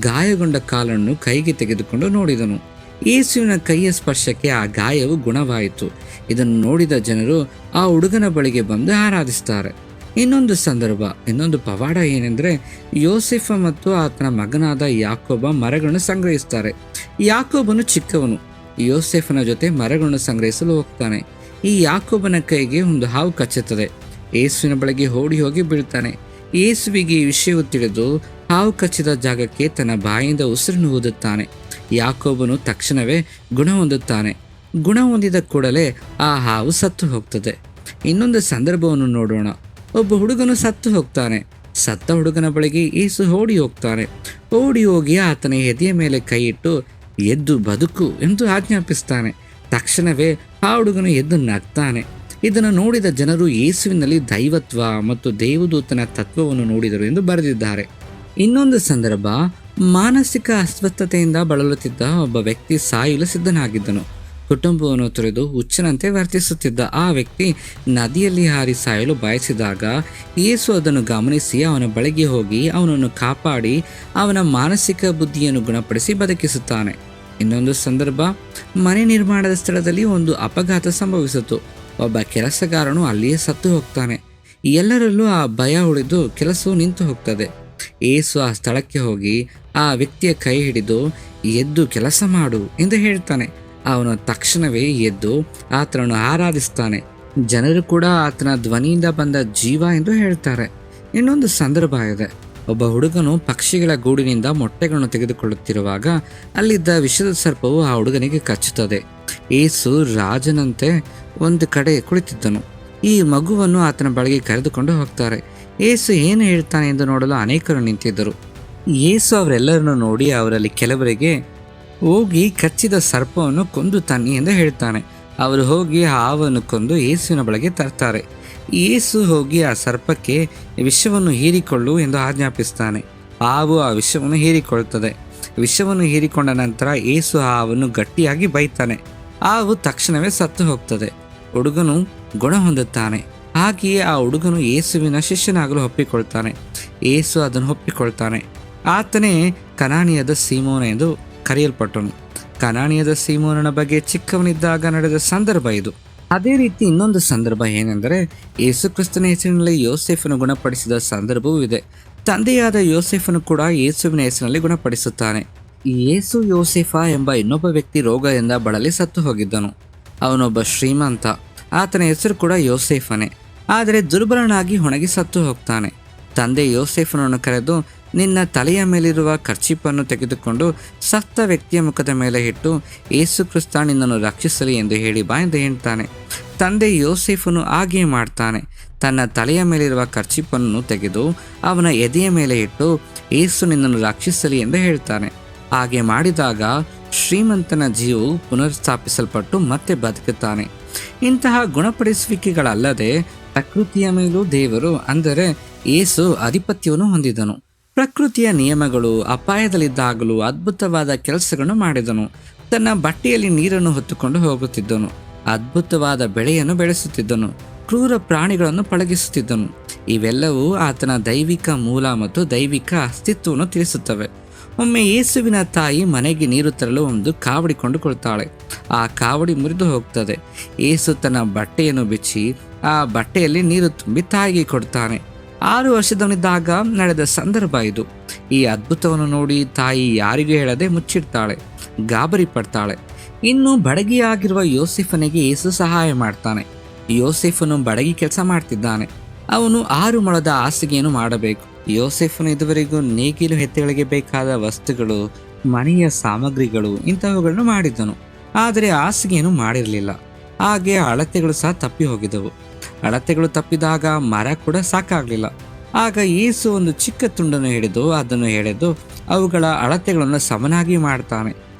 ಗಾಯಗೊಂಡ ಕಾಲನ್ನು ಕೈಗೆ ತೆಗೆದುಕೊಂಡು ನೋಡಿದನು. ಯೇಸುವಿನ ಕೈಯ ಸ್ಪರ್ಶಕ್ಕೆ ಆ ಗಾಯವು ಗುಣವಾಯಿತು. ಇದನ್ನು ನೋಡಿದ ಜನರು ಆ ಹುಡುಗನ ಬಳಿಗೆ ಬಂದು ಆರಾಧಿಸ್ತಾರೆ. ಇನ್ನೊಂದು ಸಂದರ್ಭ, ಇನ್ನೊಂದು ಪವಾಡ ಏನೆಂದರೆ, ಯೋಸೆಫ ಮತ್ತು ಆತನ ಮಗನಾದ ಯಾಕೋಬ ಮರಗಳನ್ನು ಸಂಗ್ರಹಿಸ್ತಾರೆ. ಯಾಕೋಬನು ಚಿಕ್ಕವನು. ಯೋಸೆಫನ ಜೊತೆ ಮರಗಳನ್ನು ಸಂಗ್ರಹಿಸಲು ಹೋಗ್ತಾನೆ. ಈ ಯಾಕೋಬನ ಕೈಗೆ ಒಂದು ಹಾವು ಕಚ್ಚುತ್ತದೆ. ಯೇಸುವಿನ ಬಳಿಗೆ ಓಡಿ ಹೋಗಿ ಬೀಳ್ತಾನೆ. ಯೇಸುವಿಗೆ ಈ ವಿಷಯವು ತಿಳಿದು ಹಾವು ಕಚ್ಚಿದ ಜಾಗಕ್ಕೆ ತನ್ನ ಬಾಯಿಂದ ಉಸಿರನ್ನು ಊದುತ್ತಾನೆ. ಯಾಕೋಬನು ತಕ್ಷಣವೇ ಗುಣ ಹೊಂದುತ್ತಾನೆ. ಗುಣ ಹೊಂದಿದ ಕೂಡಲೇ ಆ ಹಾವು ಸತ್ತು ಹೋಗ್ತದೆ. ಇನ್ನೊಂದು ಸಂದರ್ಭವನ್ನು ನೋಡೋಣ. ಒಬ್ಬ ಹುಡುಗನು ಸತ್ತು ಹೋಗ್ತಾನೆ. ಸತ್ತ ಹುಡುಗನ ಬಳಿಗೆ ಯೇಸು ಓಡಿ ಹೋಗ್ತಾನೆ. ಓಡಿ ಹೋಗಿ ಆತನ ಎದೆಯ ಮೇಲೆ ಕೈ ಇಟ್ಟು ಎದ್ದು ಬದುಕು ಎಂದು ಆಜ್ಞಾಪಿಸ್ತಾನೆ. ತಕ್ಷಣವೇ ಆ ಹುಡುಗನು ಎದ್ದು ನಗ್ತಾನೆ. ಇದನ್ನು ನೋಡಿದ ಜನರು ಯೇಸುವಿನಲ್ಲಿ ದೈವತ್ವ ಮತ್ತು ದೇವದೂತನ ತತ್ವವನ್ನು ನೋಡಿದರು ಎಂದು ಬರೆದಿದ್ದಾರೆ. ಇನ್ನೊಂದು ಸಂದರ್ಭ, ಮಾನಸಿಕ ಅಸ್ವಸ್ಥತೆಯಿಂದ ಬಳಲುತ್ತಿದ್ದ ಒಬ್ಬ ವ್ಯಕ್ತಿ ಸಾಯಲು ಸಿದ್ಧನಾಗಿದ್ದನು. ಕುಟುಂಬವನ್ನು ತೊರೆದು ಹುಚ್ಚನಂತೆ ವರ್ತಿಸುತ್ತಿದ್ದ ಆ ವ್ಯಕ್ತಿ ನದಿಯಲ್ಲಿ ಹಾರಿ ಸಾಯಲು ಬಯಸಿದಾಗ ಯೇಸು ಅದನ್ನು ಗಮನಿಸಿ ಅವನ ಬಳಿಗೆ ಹೋಗಿ ಅವನನ್ನು ಕಾಪಾಡಿ ಅವನ ಮಾನಸಿಕ ಬುದ್ಧಿಯನ್ನು ಗುಣಪಡಿಸಿ ಬದುಕಿಸುತ್ತಾನೆ. ಇನ್ನೊಂದು ಸಂದರ್ಭ, ಮನೆ ನಿರ್ಮಾಣದ ಸ್ಥಳದಲ್ಲಿ ಒಂದು ಅಪಘಾತ ಸಂಭವಿಸಿತು. ಒಬ್ಬ ಕೆಲಸಗಾರನು ಅಲ್ಲಿಯೇ ಸತ್ತು ಹೋಗ್ತಾನೆ. ಎಲ್ಲರಲ್ಲೂ ಆ ಭಯ ಉಳಿದು ಕೆಲಸವು ನಿಂತು ಹೋಗ್ತದೆ. ಯೇಸು ಆ ಸ್ಥಳಕ್ಕೆ ಹೋಗಿ ಆ ವ್ಯಕ್ತಿಯ ಕೈ ಹಿಡಿದು ಎದ್ದು ಕೆಲಸ ಮಾಡು ಎಂದು ಹೇಳ್ತಾನೆ. ಅವನು ತಕ್ಷಣವೇ ಎದ್ದು ಆತನನ್ನು ಆರಾಧಿಸ್ತಾನೆ. ಜನರು ಕೂಡ ಆತನ ಧ್ವನಿಯಿಂದ ಬಂದ ಜೀವ ಎಂದು ಹೇಳ್ತಾರೆ. ಇನ್ನೊಂದು ಸಂದರ್ಭ ಇದೆ. ಒಬ್ಬ ಹುಡುಗನು ಪಕ್ಷಿಗಳ ಗೂಡಿನಿಂದ ಮೊಟ್ಟೆಗಳನ್ನು ತೆಗೆದುಕೊಳ್ಳುತ್ತಿರುವಾಗ ಅಲ್ಲಿದ್ದ ವಿಷದ ಸರ್ಪವು ಆ ಹುಡುಗನಿಗೆ ಕಚ್ಚುತ್ತದೆ. ಯೇಸು ರಾಜನಂತೆ ಒಂದು ಕಡೆ ಕುಳಿತಿದ್ದನು. ಈ ಮಗುವನ್ನು ಆತನ ಬಳಿಗೆ ಕರೆದುಕೊಂಡು ಹೋಗ್ತಾರೆ. ಯೇಸು ಏನು ಹೇಳ್ತಾನೆ ಎಂದು ನೋಡಲು ಅನೇಕರು ನಿಂತಿದ್ದರು. ಯೇಸು ಅವರೆಲ್ಲರನ್ನು ನೋಡಿ ಅವರಲ್ಲಿ ಕೆಲವರಿಗೆ ಹೋಗಿ ಕಚ್ಚಿದ ಸರ್ಪವನ್ನು ಕೊಂದು ತನ್ನಿ ಎಂದು ಹೇಳ್ತಾನೆ. ಅವರು ಹೋಗಿ ಹಾವನ್ನು ಕೊಂದು ಯೇಸುವಿನ ಬಳಿಗೆ ತರ್ತಾರೆ. ಯೇಸು ಹೋಗಿ ಆ ಸರ್ಪಕ್ಕೆ ವಿಷವನ್ನು ಹೀರಿಕೊಳ್ಳು ಎಂದು ಆಜ್ಞಾಪಿಸ್ತಾನೆ. ಹಾವು ಆ ವಿಷವನ್ನು ಹೀರಿಕೊಳ್ಳುತ್ತದೆ. ವಿಷವನ್ನು ಹೀರಿಕೊಂಡ ನಂತರ ಯೇಸು ಹಾವನ್ನು ಗಟ್ಟಿಯಾಗಿ ಬೈತಾನೆ. ಹಾವು ತಕ್ಷಣವೇ ಸತ್ತು ಹೋಗ್ತದೆ. ಹುಡುಗನು ಗುಣ ಹೊಂದುತ್ತಾನೆ. ಹಾಗೆಯೇ ಆ ಹುಡುಗನು ಯೇಸುವಿನ ಶಿಷ್ಯನಾಗಲು ಒಪ್ಪಿಕೊಳ್ತಾನೆ. ಯೇಸು ಅದನ್ನು ಒಪ್ಪಿಕೊಳ್ತಾನೆ. ಆತನೇ ಕನಾನಿಯದ ಸೀಮೋನ ಎಂದು ಕರೆಯಲ್ಪಟ್ಟನು. ಕನಾನಿಯದ ಸೀಮೋನನ ಬಗ್ಗೆ ಚಿಕ್ಕವನಿದ್ದಾಗ ನಡೆದ ಸಂದರ್ಭ ಇದು. ಅದೇ ರೀತಿ ಇನ್ನೊಂದು ಸಂದರ್ಭ ಏನೆಂದರೆ, ಯೇಸು ಕ್ರಿಸ್ತನ ಹೆಸರಿನಲ್ಲಿ ಯೋಸೇಫನು ಗುಣಪಡಿಸಿದ ಸಂದರ್ಭವೂ ಇದೆ. ತಂದೆಯಾದ ಯೋಸೇಫನು ಕೂಡ ಯೇಸುವಿನ ಹೆಸರಿನಲ್ಲಿ ಗುಣಪಡಿಸುತ್ತಾನೆ. ಯೇಸು ಯೋಸೇಫ ಎಂಬ ಇನ್ನೊಬ್ಬ ವ್ಯಕ್ತಿ ರೋಗದಿಂದ ಬಳಲಿ ಸತ್ತು ಹೋಗಿದ್ದನು. ಅವನೊಬ್ಬ ಶ್ರೀಮಂತ. ಆತನ ಹೆಸರು ಕೂಡ ಯೋಸೇಫನೇ. ಆದರೆ ದುರ್ಬಲನಾಗಿ ಒಣಗಿ ಸತ್ತು ಹೋಗ್ತಾನೆ. ತಂದೆ ಯೋಸೇಫನನ್ನು ಕರೆದು, ನಿನ್ನ ತಲೆಯ ಮೇಲಿರುವ ಕರ್ಚಿಪನ್ನು ತೆಗೆದುಕೊಂಡು ಸತ್ತ ವ್ಯಕ್ತಿಯ ಮುಖದ ಮೇಲೆ ಇಟ್ಟು ಯೇಸು ಕ್ರಿಸ್ತ ನಿನ್ನನ್ನು ರಕ್ಷಿಸಲಿ ಎಂದು ಹೇಳಿ ಬಾ ಎಂದು ಹೇಳ್ತಾನೆ. ತಂದೆ ಯೋಸೇಫನು ಹಾಗೆಯೇ ಮಾಡ್ತಾನೆ. ತನ್ನ ತಲೆಯ ಮೇಲಿರುವ ಕರ್ಚಿಪನ್ನು ತೆಗೆದು ಅವನ ಎದೆಯ ಮೇಲೆ ಇಟ್ಟು ಯೇಸು ನಿನ್ನನ್ನು ರಕ್ಷಿಸಲಿ ಎಂದು ಹೇಳ್ತಾನೆ. ಹಾಗೆ ಮಾಡಿದಾಗ ಶ್ರೀಮಂತನ ಜೀವವು ಪುನರ್ಸ್ಥಾಪಿಸಲ್ಪಟ್ಟು ಮತ್ತೆ ಬದುಕುತ್ತಾನೆ. ಇಂತಹ ಗುಣಪಡಿಸುವಿಕೆಗಳಲ್ಲದೆ ಪ್ರಕೃತಿಯ ಮೇಲೂ ದೇವರು ಅಂದರೆ ಯೇಸು ಆಧಿಪತ್ಯವನ್ನು ಹೊಂದಿದನು. ಪ್ರಕೃತಿಯ ನಿಯಮಗಳು ಅಪಾಯದಲ್ಲಿದ್ದಾಗಲೂ ಅದ್ಭುತವಾದ ಕೆಲಸಗಳನ್ನು ಮಾಡಿದನು. ತನ್ನ ಬಟ್ಟೆಯಲ್ಲಿ ನೀರನ್ನು ಹೊತ್ತುಕೊಂಡು ಹೋಗುತ್ತಿದ್ದನು. ಅದ್ಭುತವಾದ ಬೆಳೆಯನ್ನು ಬೆಳೆಸುತ್ತಿದ್ದನು. ಕ್ರೂರ ಪ್ರಾಣಿಗಳನ್ನು ಪಳಗಿಸುತ್ತಿದ್ದನು. ಇವೆಲ್ಲವೂ ಆತನ ದೈವಿಕ ಮೂಲ ಮತ್ತು ದೈವಿಕ ಅಸ್ತಿತ್ವವನ್ನು ತಿಳಿಸುತ್ತವೆ. ಒಮ್ಮೆ ಯೇಸುವಿನ ತಾಯಿ ಮನೆಗೆ ನೀರು ತರಲು ಒಂದು ಕಾವಡಿ ಕೊಂಡುಕೊಳ್ತಾಳೆ. ಆ ಕಾವಡಿ ಮುರಿದು ಹೋಗ್ತದೆ. ಯೇಸು ತನ್ನ ಬಟ್ಟೆಯನ್ನು ಬಿಚ್ಚಿ ಆ ಬಟ್ಟೆಯಲ್ಲಿ ನೀರು ತುಂಬಿ ತಾಯಿಗೆ ಕೊಡ್ತಾನೆ. 6 ವರ್ಷದವನಿದ್ದಾಗ ನಡೆದ ಸಂದರ್ಭ ಇದು. ಈ ಅದ್ಭುತವನ್ನು ನೋಡಿ ತಾಯಿ ಯಾರಿಗೂ ಹೇಳದೆ ಮುಚ್ಚಿಡ್ತಾಳೆ, ಗಾಬರಿ ಪಡ್ತಾಳೆ. ಇನ್ನು ಬಡಗಿಯಾಗಿರುವ ಯೋಸೇಫನಿಗೆ ಯೇಸು ಸಹಾಯ ಮಾಡ್ತಾನೆ. ಯೋಸೇಫನು ಬಡಗಿ ಕೆಲಸ ಮಾಡ್ತಿದ್ದಾನೆ. ಅವನು 6 ಮೊಳದ ಹಾಸಿಗೆಯನ್ನು ಮಾಡಬೇಕು. ಯೋಸೇಫನು ಇದುವರೆಗೂ ನೇಗಿಲು ಎತ್ತುಗಳಿಗೆ ಬೇಕಾದ ವಸ್ತುಗಳು, ಮನೆಯ ಸಾಮಗ್ರಿಗಳು ಇಂಥವುಗಳನ್ನು ಮಾಡಿದ್ದನು. ಆದರೆ ಹಾಸಿಗೆಯನ್ನು ಮಾಡಿರಲಿಲ್ಲ. ಹಾಗೆ ಅಳತೆಗಳು ಸಹ ತಪ್ಪಿ ಹೋಗಿದ್ದವು. ಅಳತೆಗಳು ತಪ್ಪಿದಾಗ ಮರ ಕೂಡ ಸಾಕಾಗಲಿಲ್ಲ. ಆಗ ಯೇಸು ಒಂದು ಚಿಕ್ಕ ತುಂಡನ್ನು ಹಿಡಿದು ಅದನ್ನು ಎಳೆದು ಅವುಗಳ ಅಳತೆಗಳನ್ನು ಸಮನಾಗಿ ಮಾಡ್ತಾನೆ.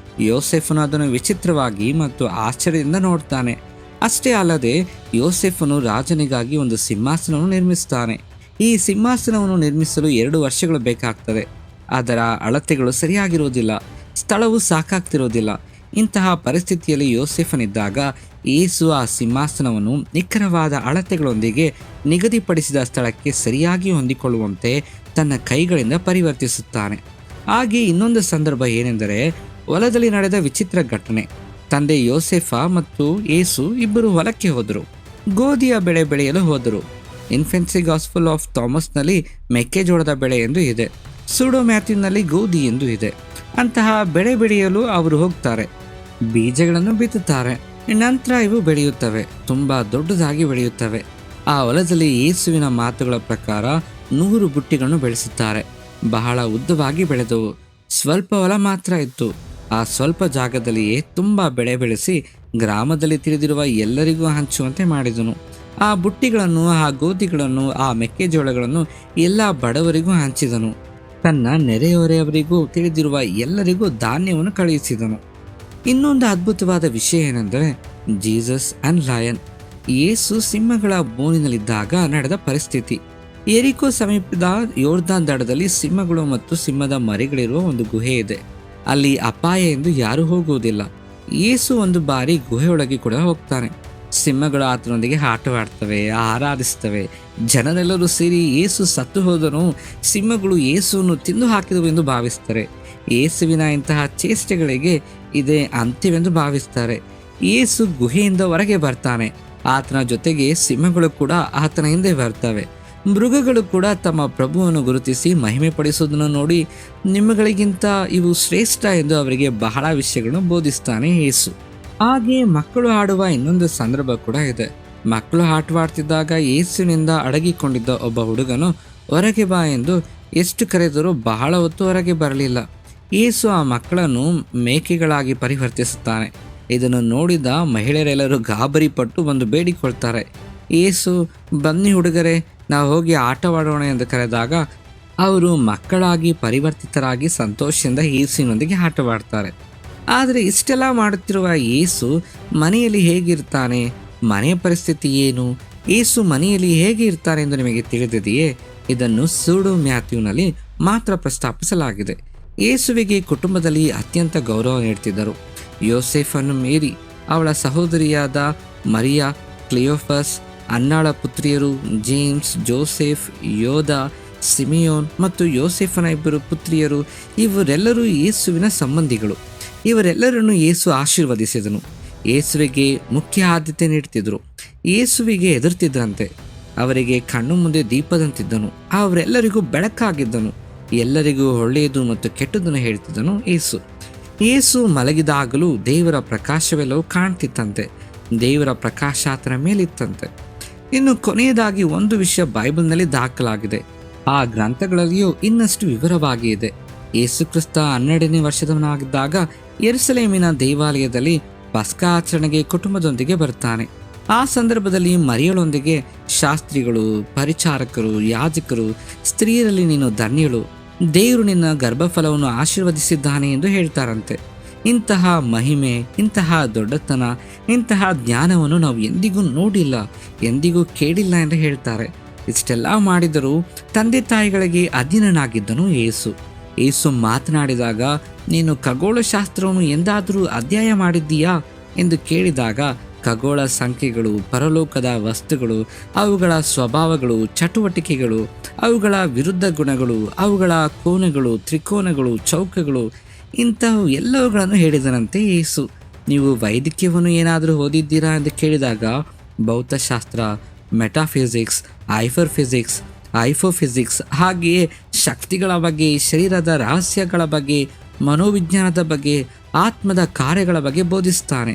ಯೋಸೇಫನು ಅದನ್ನು ವಿಚಿತ್ರವಾಗಿ ಮತ್ತು ಆಶ್ಚರ್ಯದಿಂದ ನೋಡ್ತಾನೆ. ಅಷ್ಟೇ ಅಲ್ಲದೆ ಯೋಸೇಫನು ರಾಜನಿಗಾಗಿ ಒಂದು ಸಿಂಹಾಸನವನ್ನು ನಿರ್ಮಿಸ್ತಾನೆ. ಈ ಸಿಂಹಾಸನವನ್ನು ನಿರ್ಮಿಸಲು 2 ವರ್ಷಗಳು ಬೇಕಾಗ್ತದೆ. ಅದರ ಅಳತೆಗಳು ಸರಿಯಾಗಿರುವುದಿಲ್ಲ, ಸ್ಥಳವು ಸಾಕಾಗ್ತಿರೋದಿಲ್ಲ. ಇಂತಹ ಪರಿಸ್ಥಿತಿಯಲ್ಲಿ ಯೋಸೇಫನಿದ್ದಾಗ ಯೇಸು ಆ ಸಿಂಹಾಸನವನ್ನು ನಿಖರವಾದ ಅಳತೆಗಳೊಂದಿಗೆ ನಿಗದಿಪಡಿಸಿದ ಸ್ಥಳಕ್ಕೆ ಸರಿಯಾಗಿ ಹೊಂದಿಕೊಳ್ಳುವಂತೆ ತನ್ನ ಕೈಗಳಿಂದ ಪರಿವರ್ತಿಸುತ್ತಾನೆ. ಹಾಗೆ ಇನ್ನೊಂದು ಸಂದರ್ಭ ಏನೆಂದರೆ, ಹೊಲದಲ್ಲಿ ನಡೆದ ವಿಚಿತ್ರ ಘಟನೆ. ತಂದೆ ಯೋಸೇಫ ಮತ್ತು ಯೇಸು ಇಬ್ಬರು ಹೊಲಕ್ಕೆ ಹೋದರು. ಗೋಧಿಯ ಬೆಳೆ ಬೆಳೆಯಲು ಹೋದರು. ಇನ್ಫೆನ್ಸಿ ಗಾಸ್ಪಲ್ ಆಫ್ ಥಾಮಸ್ನಲ್ಲಿ ಮೆಕ್ಕೆಜೋಳದ ಬೆಳೆ ಎಂದು ಇದೆ, ಸೂಡೋ ಮ್ಯಾಥ್ಯೂನಲ್ಲಿ ಗೋಧಿ ಎಂದು ಇದೆ. ಅಂತಹ ಬೆಳೆ ಬೆಳೆಯಲು ಅವರು ಹೋಗ್ತಾರೆ. ಬೀಜಗಳನ್ನು ಬಿತ್ತುತ್ತಾರೆ. ನಂತರ ಇವು ಬೆಳೆಯುತ್ತವೆ, ತುಂಬಾ ದೊಡ್ಡದಾಗಿ ಬೆಳೆಯುತ್ತವೆ. ಆ ಹೊಲದಲ್ಲಿ ಯೇಸುವಿನ ಮಾತುಗಳ ಪ್ರಕಾರ 100 ಬುಟ್ಟಿಗಳನ್ನು ಬೆಳೆಸುತ್ತಾರೆ. ಬಹಳ ಉದ್ದವಾಗಿ ಬೆಳೆದವು. ಸ್ವಲ್ಪ ಹೊಲ ಮಾತ್ರ ಇತ್ತು. ಆ ಸ್ವಲ್ಪ ಜಾಗದಲ್ಲಿಯೇ ತುಂಬಾ ಬೆಳೆ ಬೆಳೆಸಿ ಗ್ರಾಮದಲ್ಲಿ ತಿಳಿದಿರುವ ಎಲ್ಲರಿಗೂ ಹಂಚುವಂತೆ ಮಾಡಿದನು. ಆ ಬುಟ್ಟಿಗಳನ್ನು, ಆ ಗೋಧಿಗಳನ್ನು, ಆ ಮೆಕ್ಕೆಜೋಳಗಳನ್ನು ಎಲ್ಲ ಬಡವರಿಗೂ ಹಂಚಿದನು. ತನ್ನ ನೆರೆಹೊರೆಯವರಿಗೂ ತಿಳಿದಿರುವ ಎಲ್ಲರಿಗೂ ಧಾನ್ಯವನ್ನು ಕಳುಹಿಸಿದನು. ಇನ್ನೊಂದು ಅದ್ಭುತವಾದ ವಿಷಯ ಏನೆಂದರೆ, ಜೀಸಸ್ ಅಂಡ್ ಲಯನ್. ಯೇಸು ಸಿಂಹಗಳ ಬೋನಿನಲ್ಲಿದ್ದಾಗ ನಡೆದ ಪರಿಸ್ಥಿತಿ. ಯೆರಿಕೋ ಸಮೀಪದ ಯೋರ್ದಾನ್ ದಡದಲ್ಲಿ ಸಿಂಹಗಳು ಮತ್ತು ಸಿಂಹದ ಮರಿಗಳಿರುವ ಒಂದು ಗುಹೆ ಇದೆ. ಅಲ್ಲಿ ಅಪಾಯ ಎಂದು ಯಾರೂ ಹೋಗುವುದಿಲ್ಲ. ಯೇಸು ಒಂದು ಬಾರಿ ಗುಹೆಯೊಳಗೆ ಕೂಡ ಹೋಗ್ತಾನೆ. ಸಿಂಹಗಳು ಆತನೊಂದಿಗೆ ಆಟವಾಡ್ತವೆ, ಆರಾಧಿಸ್ತವೆ. ಜನರೆಲ್ಲರೂ ಸೇರಿ ಯೇಸು ಸತ್ತು ಹೋದನು, ಸಿಂಹಗಳು ಯೇಸುವನ್ನು ತಿಂದು ಹಾಕಿದವು ಎಂದು ಭಾವಿಸ್ತಾರೆ. ಯೇಸುವಿನ ಇಂತಹ ಚೇಷ್ಟೆಗಳಿಗೆ ಇದೇ ಅಂತ್ಯವೆಂದು ಭಾವಿಸ್ತಾರೆ. ಯೇಸು ಗುಹೆಯಿಂದ ಹೊರಗೆ ಬರ್ತಾನೆ. ಆತನ ಜೊತೆಗೆ ಸಿಂಹಗಳು ಕೂಡ ಆತನ ಹಿಂದೆ ಬರ್ತವೆ. ಮೃಗಗಳು ಕೂಡ ತಮ್ಮ ಪ್ರಭುವನ್ನು ಗುರುತಿಸಿ ಮಹಿಮೆ ಪಡಿಸುವುದನ್ನು ನೋಡಿ, ನಿಮ್ಮಗಳಿಗಿಂತ ಇವು ಶ್ರೇಷ್ಠ ಎಂದು ಅವರಿಗೆ ಬಹಳ ವಿಷಯಗಳನ್ನು ಬೋಧಿಸ್ತಾನೆ ಯೇಸು. ಹಾಗೆ ಮಕ್ಕಳು ಆಡುವ ಇನ್ನೊಂದು ಸಂದರ್ಭ ಕೂಡ ಇದೆ. ಮಕ್ಕಳು ಆಟವಾಡ್ತಿದ್ದಾಗ ಯೇಸುವಿನಿಂದ ಅಡಗಿಕೊಂಡಿದ್ದ ಒಬ್ಬ ಹುಡುಗನು ಹೊರಗೆ ಬಾ ಎಂದು ಎಷ್ಟು ಕರೆದರೂ ಬಹಳ ಹೊತ್ತು ಹೊರಗೆ ಬರಲಿಲ್ಲ. ಯೇಸು ಆ ಮಕ್ಕಳನ್ನು ಮೇಕೆಗಳಾಗಿ ಪರಿವರ್ತಿಸುತ್ತಾನೆ. ಇದನ್ನು ನೋಡಿದ ಮಹಿಳೆಯರೆಲ್ಲರೂ ಗಾಬರಿ ಪಟ್ಟು ಬಂದು ಬೇಡಿಕೊಳ್ತಾರೆ. ಯೇಸು, ಬನ್ನಿ ಹುಡುಗರೇ, ನಾವು ಹೋಗಿ ಆಟವಾಡೋಣ ಎಂದು ಕರೆದಾಗ ಅವರು ಮಕ್ಕಳಾಗಿ ಪರಿವರ್ತಿತರಾಗಿ ಸಂತೋಷದಿಂದ ಯೇಸುವಿನೊಂದಿಗೆ ಆಟವಾಡ್ತಾರೆ. ಆದರೆ ಇಷ್ಟೆಲ್ಲ ಮಾಡುತ್ತಿರುವ ಯೇಸು ಮನೆಯಲ್ಲಿ ಹೇಗಿರ್ತಾನೆ? ಮನೆಯ ಪರಿಸ್ಥಿತಿ ಏನು? ಯೇಸು ಮನೆಯಲ್ಲಿ ಹೇಗೆ ಇರ್ತಾನೆ ಎಂದು ನಿಮಗೆ ತಿಳಿದಿದೆಯೇ? ಇದನ್ನು ಸೂಡೋ ಮ್ಯಾಥ್ಯೂನಲ್ಲಿ ಮಾತ್ರ ಪ್ರಸ್ತಾಪಿಸಲಾಗಿದೆ. ಯೇಸುವಿಗೆ ಕುಟುಂಬದಲ್ಲಿ ಅತ್ಯಂತ ಗೌರವ ನೀಡುತ್ತಿದ್ದರು. ಯೋಸೇಫನ್ನು ಮೇರಿ, ಅವಳ ಸಹೋದರಿಯಾದ ಮರಿಯಾ, ಕ್ಲಿಯೋಫಸ್, ಅನ್ನಾಳ ಪುತ್ರಿಯರು ಜೇಮ್ಸ್, ಜೋಸೆಫ್, ಯೋಧ, ಸಿಮಿಯೋನ್ ಮತ್ತು ಯೋಸೇಫನ 2 ಪುತ್ರಿಯರು, ಇವರೆಲ್ಲರೂ ಯೇಸುವಿನ ಸಂಬಂಧಿಗಳು. ಇವರೆಲ್ಲರನ್ನು ಯೇಸು ಆಶೀರ್ವದಿಸಿದನು. ಯೇಸುವಿಗೆ ಮುಖ್ಯ ಆದ್ಯತೆ ನೀಡುತ್ತಿದ್ದರು. ಯೇಸುವಿಗೆ ಎದುರ್ತಿದ್ರಂತೆ. ಅವರಿಗೆ ಕಣ್ಣು ಮುಂದೆ ದೀಪದಂತಿದ್ದನು. ಅವರೆಲ್ಲರಿಗೂ ಬೆಳಕಾಗಿದ್ದನು. ಎಲ್ಲರಿಗೂ ಒಳ್ಳೆಯದು ಮತ್ತು ಕೆಟ್ಟದನ್ನು ಹೇಳ್ತಿದ್ದನು ಯೇಸು. ಯೇಸು ಮಲಗಿದಾಗಲೂ ದೇವರ ಪ್ರಕಾಶವೆಲ್ಲವೂ ಕಾಣ್ತಿತ್ತಂತೆ. ದೇವರ ಪ್ರಕಾಶ ಆತನ ಮೇಲಿತ್ತಂತೆ. ಇನ್ನು ಕೊನೆಯದಾಗಿ ಒಂದು ವಿಷಯ ಬೈಬಲ್ನಲ್ಲಿ ದಾಖಲಾಗಿದೆ. ಆ ಗ್ರಂಥಗಳಲ್ಲಿಯೂ ಇನ್ನಷ್ಟು ವಿವರವಾಗಿ ಇದೆ. ಯೇಸು ಕ್ರಿಸ್ತ 12ನೇ ವರ್ಷದವನಾಗಿದ್ದಾಗ ಯೆರೂಸಲೇಮಿನ ದೇವಾಲಯದಲ್ಲಿ ಪಸ್ಕ ಆಚರಣೆಗೆ ಕುಟುಂಬದೊಂದಿಗೆ ಬರ್ತಾನೆ. ಆ ಸಂದರ್ಭದಲ್ಲಿ ಮರಿಯಳೊಂದಿಗೆ ಶಾಸ್ತ್ರಿಗಳು, ಪರಿಚಾರಕರು, ಯಾಜಕರು, ಸ್ತ್ರೀಯರಲ್ಲಿ ನೀನು ಧನ್ಯಳು, ದೇವರು ನಿನ್ನ ಗರ್ಭಫಲವನ್ನು ಆಶೀರ್ವದಿಸಿದ್ದಾನೆ ಎಂದು ಹೇಳ್ತಾರಂತೆ. ಇಂತಹ ಮಹಿಮೆ, ಇಂತಹ ದೊಡ್ಡತನ, ಇಂತಹ ಜ್ಞಾನವನ್ನು ನಾವು ಎಂದಿಗೂ ನೋಡಿಲ್ಲ, ಎಂದಿಗೂ ಕೇಳಿಲ್ಲ ಎಂದು ಹೇಳ್ತಾರೆ. ಇಷ್ಟೆಲ್ಲ ಮಾಡಿದರೂ ತಂದೆ ತಾಯಿಗಳಿಗೆ ಅಧೀನನಾಗಿದ್ದನು ಯೇಸು. ಯೇಸು ಮಾತನಾಡಿದಾಗ, ನೀನು ಖಗೋಳಶಾಸ್ತ್ರವನ್ನು ಎಂದಾದರೂ ಅಧ್ಯಯನ ಮಾಡಿದ್ದೀಯಾ ಎಂದು ಕೇಳಿದಾಗ, ಖಗೋಳ ಸಂಖ್ಯೆಗಳು, ಪರಲೋಕದ ವಸ್ತುಗಳು, ಅವುಗಳ ಸ್ವಭಾವಗಳು, ಚಟುವಟಿಕೆಗಳು, ಅವುಗಳ ವಿರುದ್ಧ ಗುಣಗಳು, ಅವುಗಳ ಕೋನಗಳು, ತ್ರಿಕೋನಗಳು, ಚೌಕಗಳು, ಇಂತಹ ಎಲ್ಲವುಗಳನ್ನು ಹೇಳಿದನಂತೆ ಯೇಸು. ನೀವು ವೈದ್ಯಕೀಯವನ್ನು ಏನಾದರೂ ಓದಿದ್ದೀರಾ ಎಂದು ಕೇಳಿದಾಗ, ಭೌತಶಾಸ್ತ್ರ, ಮೆಟಾಫಿಸಿಕ್ಸ್, ಹೈಪರ್ಫಿಸಿಕ್ಸ್, ಹೈಫೋಫಿಸಿಕ್ಸ್, ಹಾಗೆಯೇ ಶಕ್ತಿಗಳ ಬಗ್ಗೆ, ಶರೀರದ ರಹಸ್ಯಗಳ ಬಗ್ಗೆ, ಮನೋವಿಜ್ಞಾನದ ಬಗ್ಗೆ, ಆತ್ಮದ ಕಾರ್ಯಗಳ ಬಗ್ಗೆ ಬೋಧಿಸ್ತಾನೆ.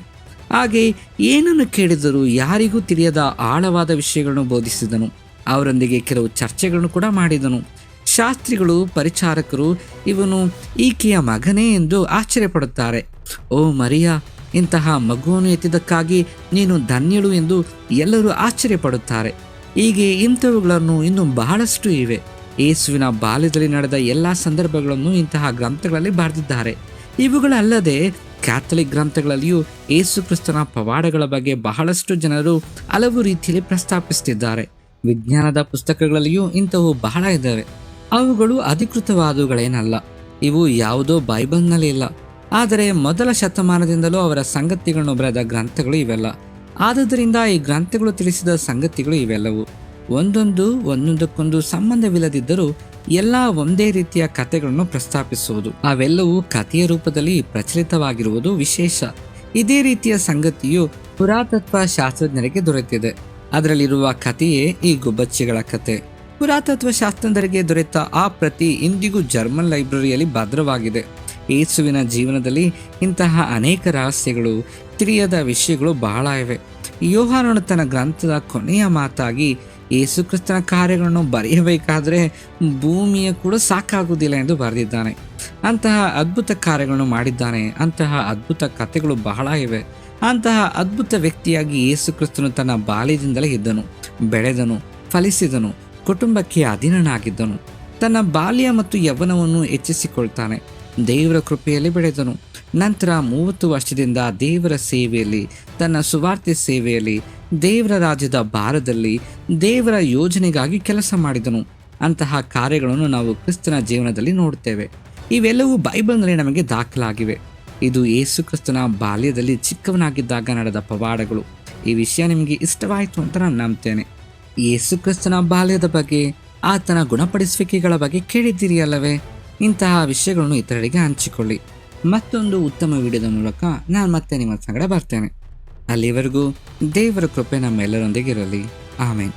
ಹಾಗೆ ಏನನ್ನು ಕೇಳಿದರೂ ಯಾರಿಗೂ ತಿಳಿಯದ ಆಳವಾದ ವಿಷಯಗಳನ್ನು ಬೋಧಿಸಿದನು. ಅವರೊಂದಿಗೆ ಕೆಲವು ಚರ್ಚೆಗಳನ್ನು ಕೂಡ ಮಾಡಿದನು. ಶಾಸ್ತ್ರಿಗಳು, ಪರಿಚಾರಕರು ಇವನು ಈಕೆಯ ಮಗನೇ ಎಂದು ಆಶ್ಚರ್ಯಪಡುತ್ತಾರೆ. ಓ ಮರಿಯಾ, ಇಂತಹ ಮಗುವನ್ನು ಎತ್ತಿದ್ದಕ್ಕಾಗಿ ನೀನು ಧನ್ಯಳು ಎಂದು ಎಲ್ಲರೂ ಆಶ್ಚರ್ಯಪಡುತ್ತಾರೆ. ಹೀಗೆ ಇಂಥವುಗಳನ್ನು ಇನ್ನೂ ಬಹಳಷ್ಟು ಇವೆ. ಯೇಸುವಿನ ಬಾಲ್ಯದಲ್ಲಿ ನಡೆದ ಎಲ್ಲ ಸಂದರ್ಭಗಳನ್ನು ಇಂತಹ ಗ್ರಂಥಗಳಲ್ಲಿ ಬರೆದಿದ್ದಾರೆ. ಇವುಗಳಲ್ಲದೆ ಕ್ಯಾಥಲಿಕ್ ಗ್ರಂಥಗಳಲ್ಲಿಯೂ ಯೇಸು ಕ್ರಿಸ್ತನ ಪವಾಡಗಳ ಬಗ್ಗೆ ಬಹಳಷ್ಟು ಜನರು ಹಲವು ರೀತಿಯಲ್ಲಿ ಪ್ರಸ್ತಾಪಿಸುತ್ತಿದ್ದಾರೆ. ವಿಜ್ಞಾನದ ಪುಸ್ತಕಗಳಲ್ಲಿಯೂ ಇಂಥವು ಬಹಳ ಇದ್ದಾವೆ. ಅವುಗಳು ಅಧಿಕೃತವಾದವುಗಳೇನಲ್ಲ. ಇವು ಯಾವುದೋ ಬೈಬಲ್ನಲ್ಲಿ ಇಲ್ಲ. ಆದರೆ ಮೊದಲ ಶತಮಾನದಿಂದಲೂ ಅವರ ಸಂಗತಿಗಳನ್ನು ಬರೆದ ಗ್ರಂಥಗಳು ಇವೆಲ್ಲ. ಆದುದರಿಂದ ಈ ಗ್ರಂಥಗಳು ತಿಳಿಸಿದ ಸಂಗತಿಗಳು ಇವೆಲ್ಲವೂ ಒಂದೊಂದಕ್ಕೊಂದು ಸಂಬಂಧವಿಲ್ಲದಿದ್ದರೂ ಎಲ್ಲ ಒಂದೇ ರೀತಿಯ ಕಥೆಗಳನ್ನು ಪ್ರಸ್ತಾಪಿಸುವುದು. ಅವೆಲ್ಲವೂ ಕಥೆಯ ರೂಪದಲ್ಲಿ ಪ್ರಚಲಿತವಾಗಿರುವುದು ವಿಶೇಷ. ಇದೇ ರೀತಿಯ ಸಂಗತಿಯು ಪುರಾತತ್ವ ಶಾಸ್ತ್ರಜ್ಞರಿಗೆ ದೊರೆತಿದೆ. ಅದರಲ್ಲಿರುವ ಕಥೆಯೇ ಈ ಗುಬ್ಬಚ್ಚಿಗಳ ಕತೆ. ಪುರಾತತ್ವ ಶಾಸ್ತ್ರಜ್ಞರಿಗೆ ದೊರೆತ ಆ ಪ್ರತಿ ಇಂದಿಗೂ ಜರ್ಮನ್ ಲೈಬ್ರರಿಯಲ್ಲಿ ಭದ್ರವಾಗಿದೆ. ಯೇಸುವಿನ ಜೀವನದಲ್ಲಿ ಇಂತಹ ಅನೇಕ ರಹಸ್ಯಗಳು, ತಿಳಿಯದ ವಿಷಯಗಳು ಬಹಳ ಇವೆ. ಯೋಹಾನನು ತನ್ನ ಗ್ರಂಥದ ಕೊನೆಯ ಮಾತಾಗಿ ಯೇಸು ಕ್ರಿಸ್ತನ ಕಾರ್ಯಗಳನ್ನು ಬರೆಯಬೇಕಾದರೆ ಭೂಮಿಯ ಕೂಡ ಸಾಕಾಗುವುದಿಲ್ಲ ಎಂದು ಬರೆದಿದ್ದಾನೆ. ಅಂತಹ ಅದ್ಭುತ ಕಾರ್ಯಗಳನ್ನು ಮಾಡಿದ್ದಾನೆ. ಅಂತಹ ಅದ್ಭುತ ಕಥೆಗಳು ಬಹಳ ಇವೆ. ಅಂತಹ ಅದ್ಭುತ ವ್ಯಕ್ತಿಯಾಗಿ ಯೇಸು ಕ್ರಿಸ್ತನು ತನ್ನ ಬಾಲ್ಯದಿಂದಲೇ ಇದ್ದನು, ಬೆಳೆದನು, ಫಲಿಸಿದನು, ಕುಟುಂಬಕ್ಕೆ ಅಧೀನನಾಗಿದ್ದನು. ತನ್ನ ಬಾಲ್ಯ ಮತ್ತು ಯೌವನವನ್ನು ಹೆಚ್ಚಿಸಿಕೊಳ್ತಾನೆ. ದೇವರ ಕೃಪೆಯಲ್ಲಿ ಬೆಳೆದನು. ನಂತರ 30 ವರ್ಷದಿಂದ ದೇವರ ಸೇವೆಯಲ್ಲಿ, ತನ್ನ ಸುವಾರ್ತೆ ಸೇವೆಯಲ್ಲಿ, ದೇವರ ರಾಜ್ಯದ ಭಾರದಲ್ಲಿ, ದೇವರ ಯೋಜನೆಗಾಗಿ ಕೆಲಸ ಮಾಡಿದನು. ಅಂತಹ ಕಾರ್ಯಗಳನ್ನು ನಾವು ಕ್ರಿಸ್ತನ ಜೀವನದಲ್ಲಿ ನೋಡುತ್ತೇವೆ. ಇವೆಲ್ಲವೂ ಬೈಬಲ್ನಲ್ಲಿ ನಮಗೆ ದಾಖಲಾಗಿವೆ. ಇದು ಯೇಸು ಕ್ರಿಸ್ತನ ಬಾಲ್ಯದಲ್ಲಿ ಚಿಕ್ಕವನಾಗಿದ್ದಾಗ ನಡೆದ ಪವಾಡಗಳು. ಈ ವಿಷಯ ನಿಮಗೆ ಇಷ್ಟವಾಯಿತು ಅಂತ ನಾನು ನಂಬ್ತೇನೆ. ಯೇಸು ಕ್ರಿಸ್ತನ ಬಾಲ್ಯದ ಬಗ್ಗೆ, ಆತನ ಗುಣಪಡಿಸುವಿಕೆಗಳ ಬಗ್ಗೆ ಕೇಳಿದ್ದೀರಿ ಅಲ್ಲವೇ? ಇಂತಹ ವಿಷಯಗಳನ್ನು ಇತರರಿಗೆ ಹಂಚಿಕೊಳ್ಳಿ. ಮತ್ತೊಂದು ಉತ್ತಮ ವಿಡಿಯೋದ ಮೂಲಕ ನಾನು ಮತ್ತೆ ನಿಮ್ಮ ಸಂಗಡ ಬರ್ತೇನೆ. ಅಲ್ಲಿವರೆಗೂ ದೇವರ ಕೃಪೆ ನಮ್ಮೆಲ್ಲರೊಂದಿಗೆ ಇರಲಿ. ಆಮೇನ್.